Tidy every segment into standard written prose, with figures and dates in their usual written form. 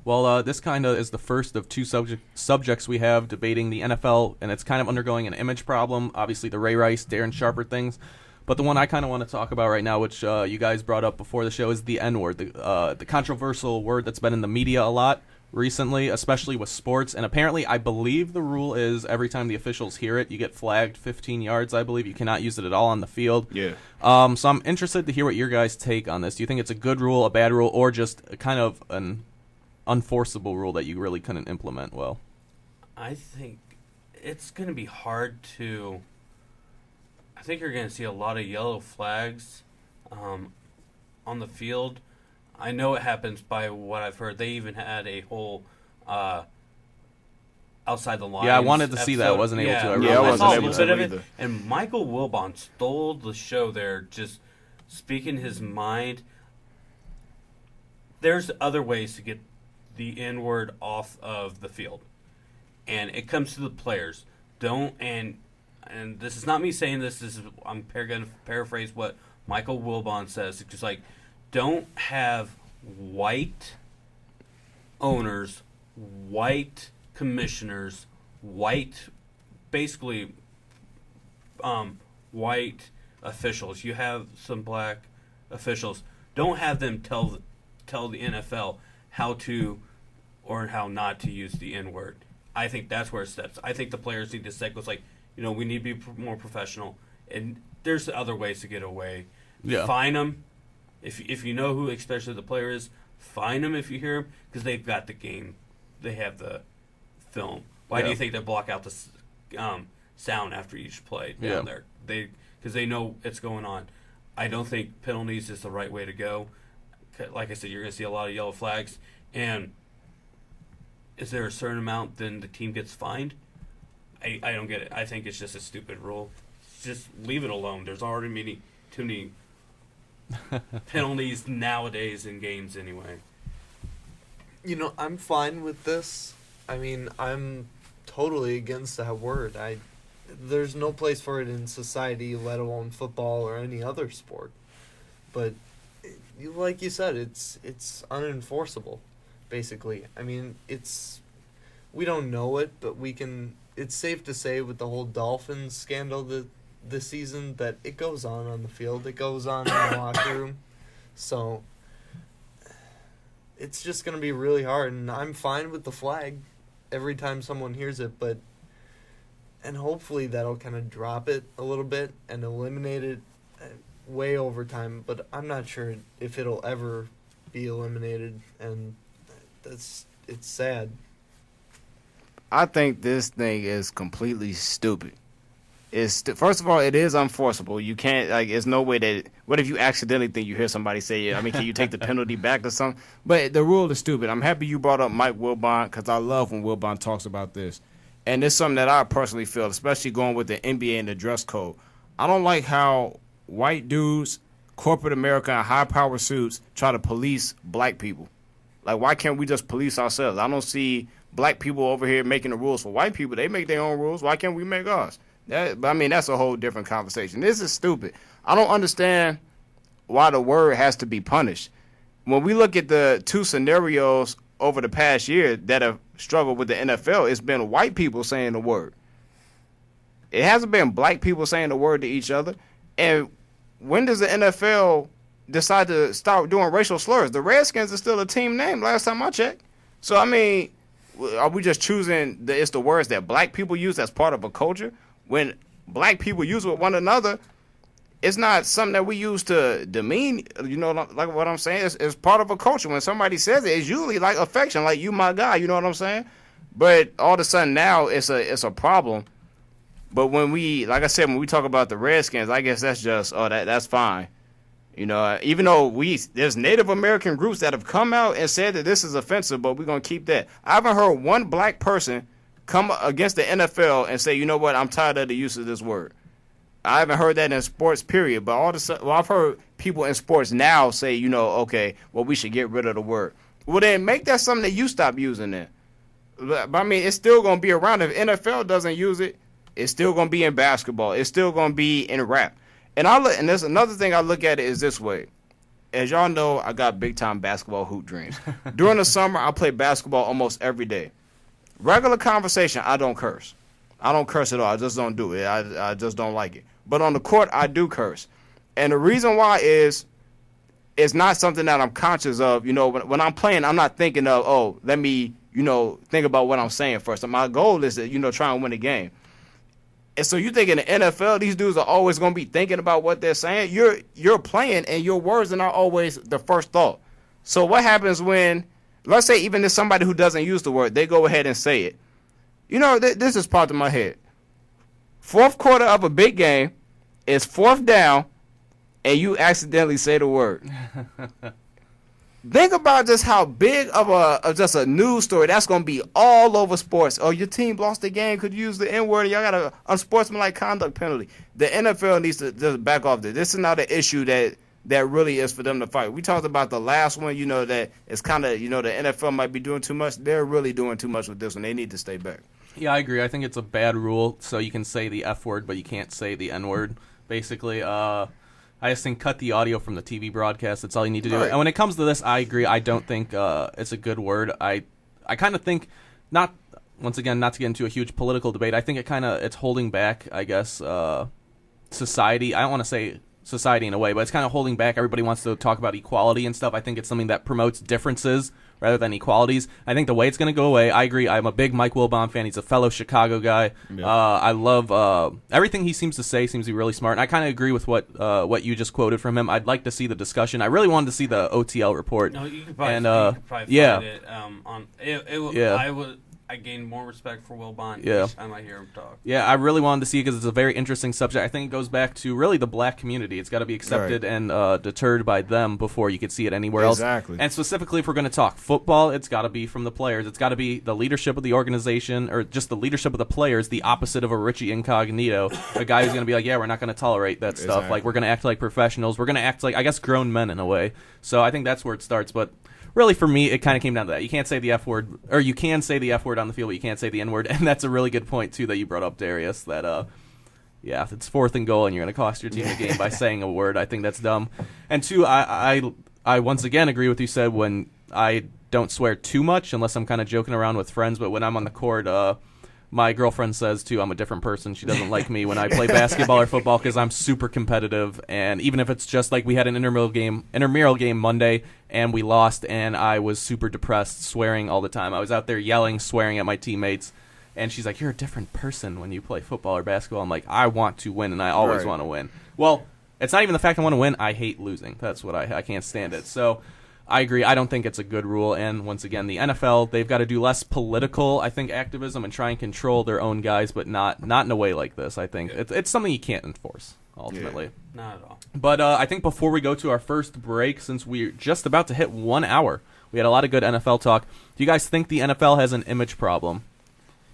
Well, this kind of is the first of two subjects we have debating the NFL, and it's kind of undergoing an image problem. Obviously, the Ray Rice, Darren Sharper things. But the one I kind of want to talk about right now, which you guys brought up before the show, is the N-word, the controversial word that's been in the media a lot recently, especially with sports. And apparently, I believe the rule is every time the officials hear it, you get flagged 15 yards, I believe. You cannot use it at all on the field. Yeah. So I'm interested to hear what your guys' take on this. Do you think it's a good rule, a bad rule, or just kind of an unforceable rule that you really couldn't implement well? I think it's going to be hard to... I think you're going to see a lot of yellow flags on the field. I know it happens by what I've heard. They even had a whole outside the lines. Yeah, I wanted to see that. I wasn't able to. I wasn't able to either. And Michael Wilbon stole the show there, just speaking his mind. There's other ways to get the N-word off of the field, and it comes to the players. And this is not me saying this. I'm going to paraphrase what Michael Wilbon says. It's just like, don't have white owners, white commissioners, basically white officials. You have some black officials. Don't have them tell the NFL how to or how not to use the N-word. I think that's where it steps. I think the players need to say, it's like, we need to be more professional, and there's other ways to get away. Yeah. Fine them. If you know who, especially the player is, fine them if you hear them, because they've got the game. They have the film. Why do you think they block out the sound after each play down there? Because they know it's going on. I don't think penalties is the right way to go. Like I said, you're going to see a lot of yellow flags, and is there a certain amount then the team gets fined? I don't get it. I think it's just a stupid rule. Just leave it alone. There's already too many penalties nowadays in games anyway. I'm fine with this. I mean, I'm totally against that word. There's no place for it in society, let alone football or any other sport. But like you said, it's unenforceable, basically. I mean, we don't know it, but it's safe to say with the whole Dolphins scandal this season that it goes on the field. It goes on in the locker room. So it's just going to be really hard. And I'm fine with the flag every time someone hears it. And hopefully that'll kind of drop it a little bit and eliminate it way over time. But I'm not sure if it'll ever be eliminated. And it's sad. I think this thing is completely stupid. First of all, it is unforceable. You can't, there's no way that, what if you accidentally think you hear somebody say, can you take the penalty back or something? But the rule is stupid. I'm happy you brought up Mike Wilbon, because I love when Wilbon talks about this. And it's something that I personally feel, especially going with the NBA and the dress code. I don't like how white dudes, corporate America, and high-power suits try to police black people. Like, why can't we just police ourselves? I don't see black people over here making the rules for white people. They make their own rules. Why can't we make ours? That's a whole different conversation. This is stupid. I don't understand why the word has to be punished. When we look at the two scenarios over the past year that have struggled with the NFL, it's been white people saying the word. It hasn't been black people saying the word to each other. And when does the NFL decide to start doing racial slurs? The Redskins are still a team name last time I checked. So, are we just choosing it's the words that black people use as part of a culture? When black people use with one another, it's not something that we use to demean, like what I'm saying. It's part of a culture. When somebody says it, it's usually like affection, like you my guy, you know what I'm saying? But all of a sudden now it's a problem. But when we talk about the Redskins, I guess that's just, that's fine. Even though there's Native American groups that have come out and said that this is offensive, but we're going to keep that. I haven't heard one black person come against the NFL and say, you know what, I'm tired of the use of this word. I haven't heard that in sports, period. But I've heard people in sports now say, we should get rid of the word. Well, then make that something that you stop using then. But it's still going to be around. If NFL doesn't use it, it's still going to be in basketball. It's still going to be in rap. And there's another thing I look at it is this way. as y'all know, I got big time basketball hoop dreams. During the summer, I play basketball almost every day. Regular conversation, I don't curse. I don't curse at all. I just don't do it. I just don't like it. But on the court, I do curse. And the reason why is it's not something that I'm conscious of. You know, when I'm playing, I'm not thinking of, oh, let me, think about what I'm saying first. And my goal is to, try and win a game. And so you think in the NFL, these dudes are always going to be thinking about what they're saying? You're playing, and your words are not always the first thought. So what happens when, let's say even if somebody who doesn't use the word, they go ahead and say it. This is popped in my head. Fourth quarter of a big game is fourth down, and you accidentally say the word. Think about just how big of just a news story that's going to be all over sports. Oh, your team lost the game, could use the N-word, y'all got a unsportsmanlike conduct penalty. The NFL needs to just back off this. This is not an issue that really is for them to fight. We talked about the last one, that it's kind of, the NFL might be doing too much. They're really doing too much with this one. They need to stay back. Yeah, I agree. I think it's a bad rule, so you can say the F word, but you can't say the N word, basically. I just think cut the audio from the TV broadcast. That's all you need to do. Right. And when it comes to this, I agree. I don't think it's a good word. I kind of think, once again, not to get into a huge political debate, I think it's holding back, I guess, society. I don't want to say society in a way, but it's kind of holding back. Everybody wants to talk about equality and stuff. I think it's something that promotes differences rather than equalities. I think the way it's going to go away, I agree. I'm a big Mike Wilbon fan. He's a fellow Chicago guy. Yeah. I love everything he seems to say. Seems to be really smart. And I kind of agree with what you just quoted from him. I'd like to see the discussion. I really wanted to see the OTL report. No, you could probably, find it. I gained more respect for Wilbon each time I hear him talk. Yeah, I really wanted to see it because it's a very interesting subject. I think it goes back to really the black community. It's got to be accepted and deterred by them before you could see it anywhere else. Exactly. And specifically, if we're going to talk football, it's got to be from the players. It's got to be the leadership of the organization or just the leadership of the players, the opposite of a Richie Incognito, a guy who's going to be like, yeah, we're not going to tolerate that stuff. Exactly. Like, we're going to act like professionals. We're going to act like, I guess, grown men in a way. So I think that's where it starts. But really, for me, it kind of came down to that. You can't say the F word, or you can say the F word on the field, but you can't say the N word. And that's a really good point, too, that you brought up, Darius, that, if it's 4th and goal and you're going to cost your team the game by saying a word, I think that's dumb. And, two, I once again agree with you said when I don't swear too much unless I'm kind of joking around with friends, but when I'm on the court, my girlfriend says, too, I'm a different person. She doesn't like me when I play basketball or football because I'm super competitive. And even if it's just like we had an intramural game Monday and we lost and I was super depressed, swearing all the time. I was out there yelling, swearing at my teammates. And she's like, you're a different person when you play football or basketball. I'm like, I want to win and I always want to win. Well, it's not even the fact I want to win. I hate losing. That's what I can't stand it. So I agree. I don't think it's a good rule. And once again, the NFL, they've got to do less political, I think, activism and try and control their own guys, but not in a way like this, I think. It's something you can't enforce, ultimately. Yeah, not at all. But I think before we go to our first break, since we're just about to hit 1 hour, we had a lot of good NFL talk. Do you guys think the NFL has an image problem?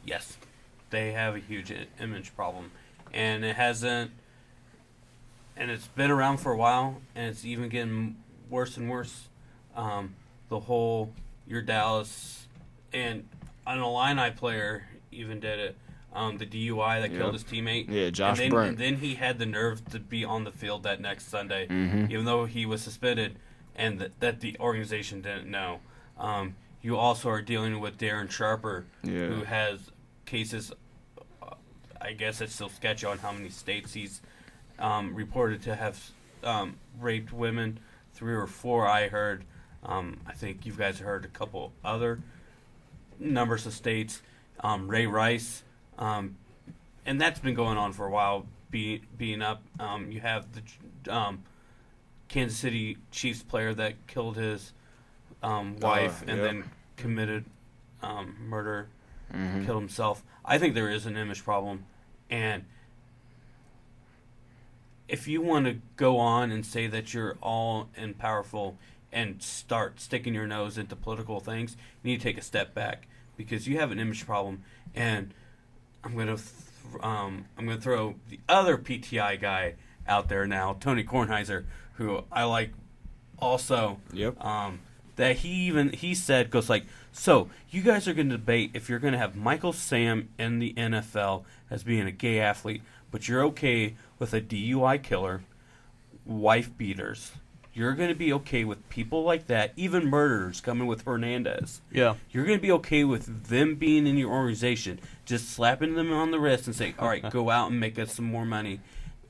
Yes. They have a huge image problem. And it hasn't... And it's been around for a while, and it's even getting worse and worse. The whole your Dallas and an Illini player even did it. The DUI that killed his teammate. Yeah, Josh Brent. And then he had the nerve to be on the field that next Sunday, even though he was suspended, and that the organization didn't know. You also are dealing with Darren Sharper, who has cases. I guess it's still sketchy on how many states he's reported to have raped women. 3 or 4, I heard. I think you guys heard a couple other numbers of states. Ray Rice, and that's been going on for a while. Being up, you have the Kansas City Chiefs player that killed his wife and then committed murder, killed himself. I think there is an image problem, and if you want to go on and say that you're all and powerful and start sticking your nose into political things, you need to take a step back because you have an image problem. And I'm going to throw the other PTI guy out there now, Tony Kornheiser, who I like also. Yep. That he said goes like, so you guys are going to debate if you're going to have Michael Sam in the NFL as being a gay athlete, but you're okay with a DUI killer, wife beaters. you're going to be okay with people like that, even murderers coming with Hernandez. Yeah. You're going to be okay with them being in your organization, just slapping them on the wrist and saying, all right, go out and make us some more money.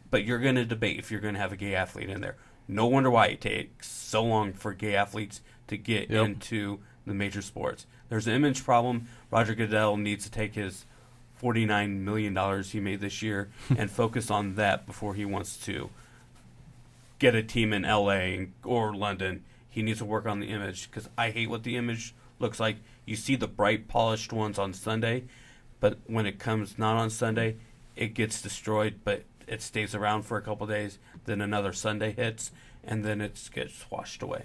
But you're going to debate if you're going to have a gay athlete in there. No wonder why it takes so long for gay athletes to get into the major sports. There's an image problem. Roger Goodell needs to take his $49 million he made this year and focus on that before he wants to get a team in L.A. or London. He needs to work on the image because I hate what the image looks like. You see the bright, polished ones on Sunday, but when it comes not on Sunday, it gets destroyed, but it stays around for a couple days. Then another Sunday hits, and then it gets washed away.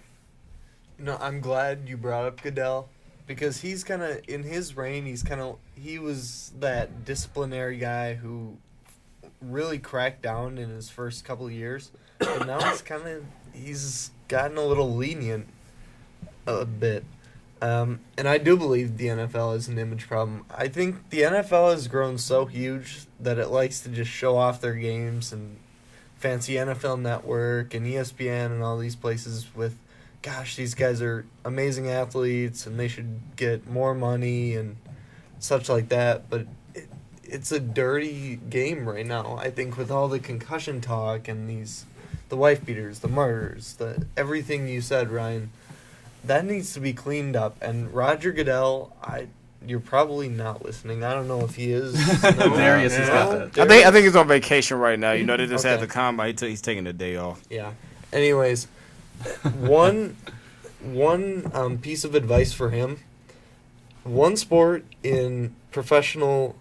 No, I'm glad you brought up Goodell because he's kind of in his reign. He was that disciplinary guy who really cracked down in his first couple of years, but now he's gotten a little lenient a bit. And I do believe the NFL is an image problem. I think the NFL has grown so huge that it likes to just show off their games and fancy NFL Network and ESPN and all these places with, gosh, these guys are amazing athletes and they should get more money and such like that. But it's a dirty game right now, I think, with all the concussion talk and the wife beaters, the murders, everything you said, Ryan. That needs to be cleaned up. And Roger Goodell, you're probably not listening. I don't know if he is. No, Darius has got that. I think he's on vacation right now. You know, they just had the combine. He's taking the day off. Yeah. Anyways, one piece of advice for him. One sport in professional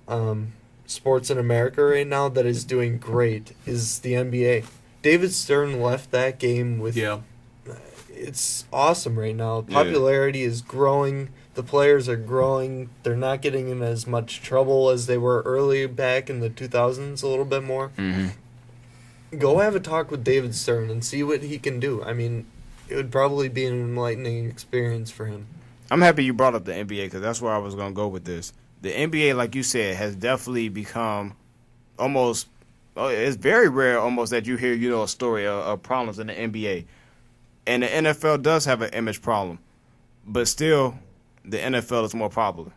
sports in America right now that is doing great is the NBA. David Stern left that game with... Yeah. It's awesome right now. Popularity is growing. The players are growing. They're not getting in as much trouble as they were early back in the 2000s, a little bit more. Mm-hmm. Go have a talk with David Stern and see what he can do. I mean, it would probably be an enlightening experience for him. I'm happy you brought up the NBA because that's where I was going to go with this. The NBA, like you said, has definitely become almost it's very rare almost that you hear, a story of problems in the NBA. And the NFL does have an image problem. But still, the NFL is more popular.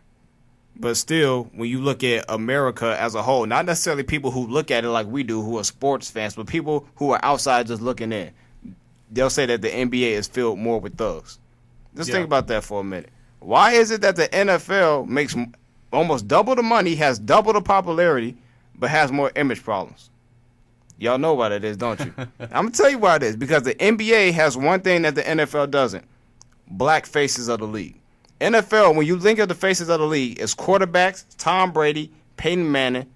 But still, when you look at America as a whole, not necessarily people who look at it like we do, who are sports fans, but people who are outside just looking in, they'll say that the NBA is filled more with thugs. Just think about that for a minute. Why is it that the NFL makes almost double the money, has double the popularity, but has more image problems? Y'all know what it is, don't you? I'm going to tell you why it is. Because the NBA has one thing that the NFL doesn't. Black faces of the league. NFL, when you think of the faces of the league, it's quarterbacks, Tom Brady, Peyton Manning.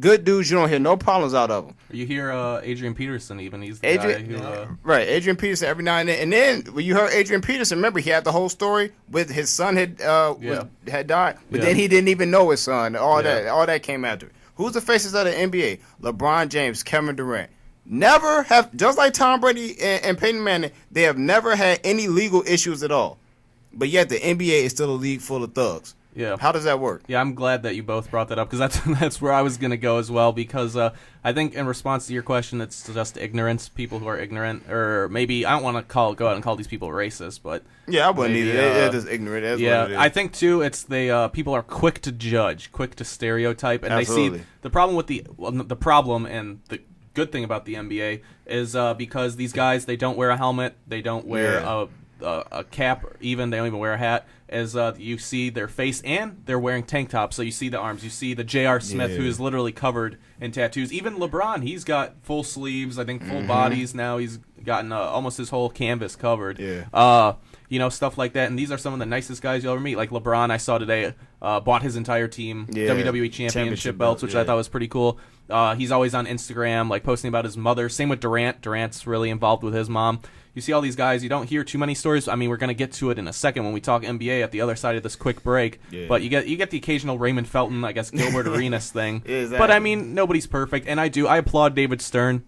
Good dudes, you don't hear no problems out of them. You hear Adrian Peterson even. He's the guy who... Right, Adrian Peterson every now and then. And then when you heard Adrian Peterson, remember he had the whole story with his son had died. But then he didn't even know his son. All that came after. Who's the faces of the NBA? LeBron James, Kevin Durant. Never have, just like Tom Brady and Peyton Manning, they have never had any legal issues at all. But yet the NBA is still a league full of thugs. Yeah. How does that work? Yeah, I'm glad that you both brought that up because that's where I was going to go as well because I think in response to your question, it's just ignorance, people who are ignorant, or maybe I don't want to go out and call these people racist, but... Yeah, I wouldn't either. They're just ignorant. That's what it is. I think, too, it's people are quick to judge, quick to stereotype, and Absolutely. They see the problem with the problem and the good thing about the NBA is because these guys, they don't wear a helmet, they don't wear a cap, even they don't even wear a hat. As you see their face, and they're wearing tank tops, so you see the arms. You see the J.R. Smith, who is literally covered in tattoos. Even LeBron, he's got full sleeves, I think full bodies now. He's gotten almost his whole canvas covered. Stuff like that. And these are some of the nicest guys you'll ever meet. Like LeBron, I saw today, bought his entire team WWE Championship belts, which I thought was pretty cool. He's always on Instagram, like posting about his mother. Same with Durant. Durant's really involved with his mom. You see all these guys, you don't hear too many stories. I mean, we're going to get to it in a second when we talk NBA at the other side of this quick break. Yeah. But you get the occasional Raymond Felton, I guess, Gilbert Arenas thing. Exactly. But, I mean, nobody's perfect. And I applaud David Stern.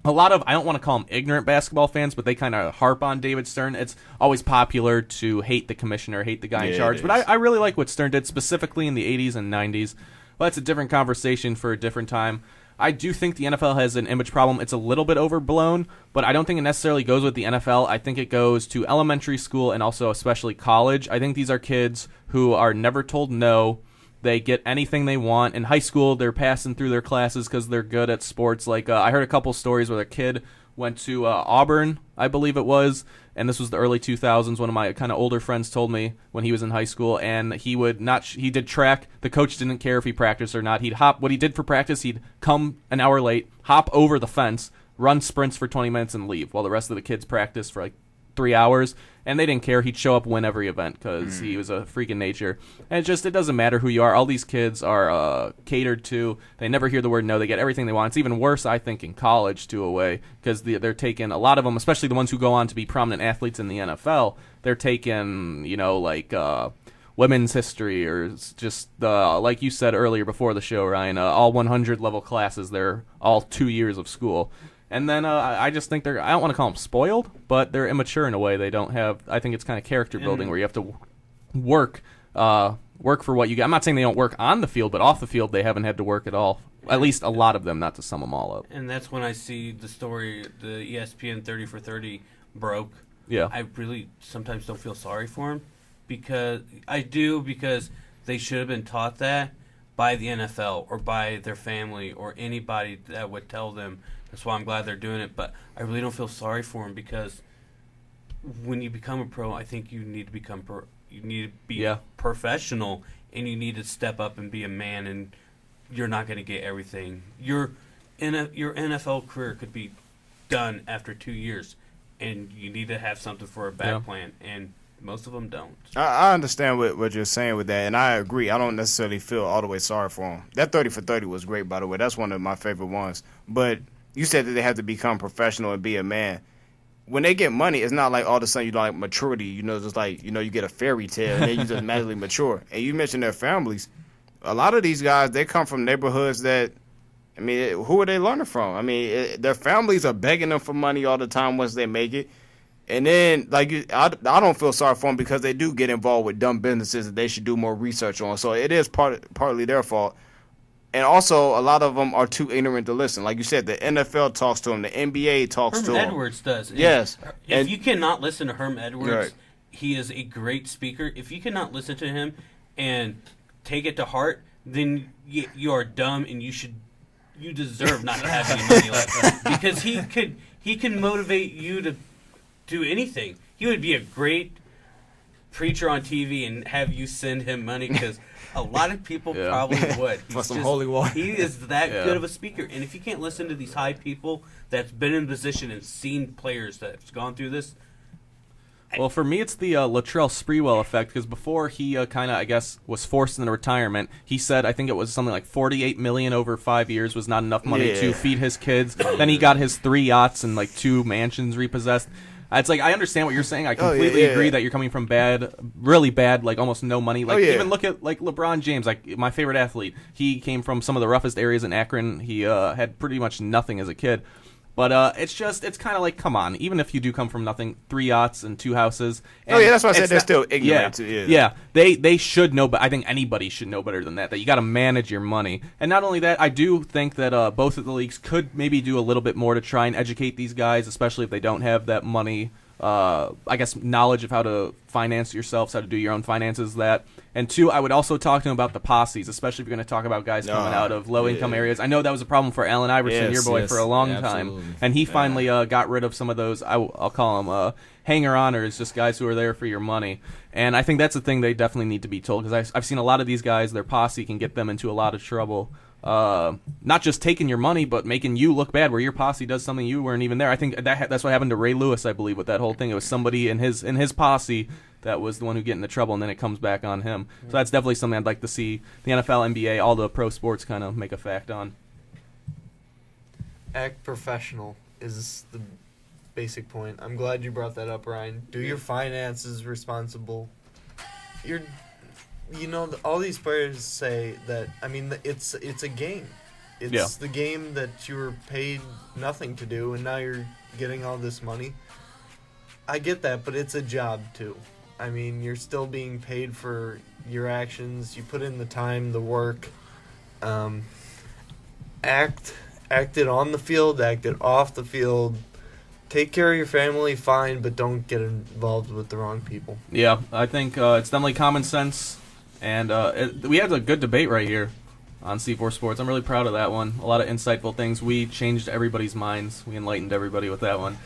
A lot of, I don't want to call them ignorant basketball fans, but they kind of harp on David Stern. It's always popular to hate the commissioner, hate the guy in charge. But I really like what Stern did, specifically in the 80s and 90s. Well, that's a different conversation for a different time. I do think the NFL has an image problem. It's a little bit overblown, but I don't think it necessarily goes with the NFL. I think it goes to elementary school and also especially college. I think these are kids who are never told no. They get anything they want. In high school, they're passing through their classes because they're good at sports. Like I heard a couple stories where a kid went to Auburn, I believe it was, and this was the early 2000s. One of my kind of older friends told me when he was in high school, and he did track. The coach didn't care if he practiced or not. He'd hop. What he did for practice, he'd come an hour late, hop over the fence, run sprints for 20 minutes, and leave while the rest of the kids practiced for like 3 hours. And they didn't care. He'd show up, win every event because he was a freak in nature. And it doesn't matter who you are. All these kids are catered to. They never hear the word no. They get everything they want. It's even worse, I think, in college to a way because they're taking, a lot of them, especially the ones who go on to be prominent athletes in the NFL, they're taking, women's history or just, like you said earlier before the show, Ryan, all 100 level classes. They're all 2 years of school. And then I just think I don't want to call them spoiled, but they're immature in a way. They don't have, I think it's kind of character building where you have to work for what you get. I'm not saying they don't work on the field, but off the field they haven't had to work at all. At least a lot of them, not to sum them all up. And that's when I see the story, the ESPN 30 for 30 broke. Yeah. I really sometimes don't feel sorry for them because they should have been taught that by the NFL or by their family or anybody that would tell them. That's why I'm glad they're doing it, but I really don't feel sorry for them because when you become a pro, I think you need to be professional, and you need to step up and be a man. And you're not going to get everything. Your NFL career could be done after 2 years, and you need to have something for a back plan. And most of them don't. I understand what you're saying with that, and I agree. I don't necessarily feel all the way sorry for them. That 30 for 30 was great, by the way. That's one of my favorite ones. But you said that they have to become professional and be a man. When they get money, it's not like all of a sudden maturity. Just like, you get a fairy tale and then you just magically mature. And you mentioned their families. A lot of these guys, they come from neighborhoods that, who are they learning from? Their families are begging them for money all the time once they make it. And then, I don't feel sorry for them because they do get involved with dumb businesses that they should do more research on. So it is partly their fault. And also, a lot of them are too ignorant to listen. Like you said, the NFL talks to them. The NBA talks to them. Herm Edwards does. Yes. If you cannot listen to Herm Edwards, he is a great speaker. If you cannot listen to him and take it to heart, then you are dumb and you deserve not to have any money like that. Because he can motivate you to do anything. He would be a great preacher on TV and have you send him money because a lot of people probably would. For some holy water. He is that good of a speaker. And if you can't listen to these high people that's been in position and seen players that have gone through this. Well, for me, it's the Latrell Sprewell effect because before he was forced into retirement, he said, I think it was something like $48 million over 5 years was not enough money to feed his kids. Then he got his 3 yachts and 2 mansions repossessed. It's like, I understand what you're saying. I completely agree that you're coming from really bad, almost no money. Even look at, LeBron James, my favorite athlete. He came from some of the roughest areas in Akron. He had pretty much nothing as a kid. But it's kind of like, come on. Even if you do come from nothing, 3 yachts and 2 houses. And that's why I said they're still ignorant. They should know, but I think anybody should know better than that you got to manage your money. And not only that, I do think that both of the leagues could maybe do a little bit more to try and educate these guys, especially if they don't have that money, knowledge of how to finance yourselves, how to do your own finances, that. And 2, I would also talk to them about the posses, especially if you're going to talk about guys coming out of low-income areas. I know that was a problem for Allen Iverson, your boy, for a long time. And he finally got rid of some of those, I'll call them hanger-oners, just guys who are there for your money. And I think that's the thing they definitely need to be told, because I've seen a lot of these guys, their posse can get them into a lot of trouble. Not just taking your money, but making you look bad where your posse does something you weren't even there. I think that's what happened to Ray Lewis, I believe, with that whole thing. It was somebody in his posse that was the one who get into trouble, and then it comes back on him. So that's definitely something I'd like to see the NFL, NBA, all the pro sports kind of make a fact on. Act professional is the basic point. I'm glad you brought that up, Ryan. Do your finances responsible. All these players say that, it's a game. It's the game that you were paid nothing to do, and now you're getting all this money. I get that, but it's a job, too. You're still being paid for your actions. You put in the time, the work. Act Act it on the field, act it off the field. Take care of your family, fine, but don't get involved with the wrong people. Yeah, I think it's definitely common sense, and we had a good debate right here on C4 Sports. I'm really proud of that one. A lot of insightful things. We changed everybody's minds. We enlightened everybody with that one.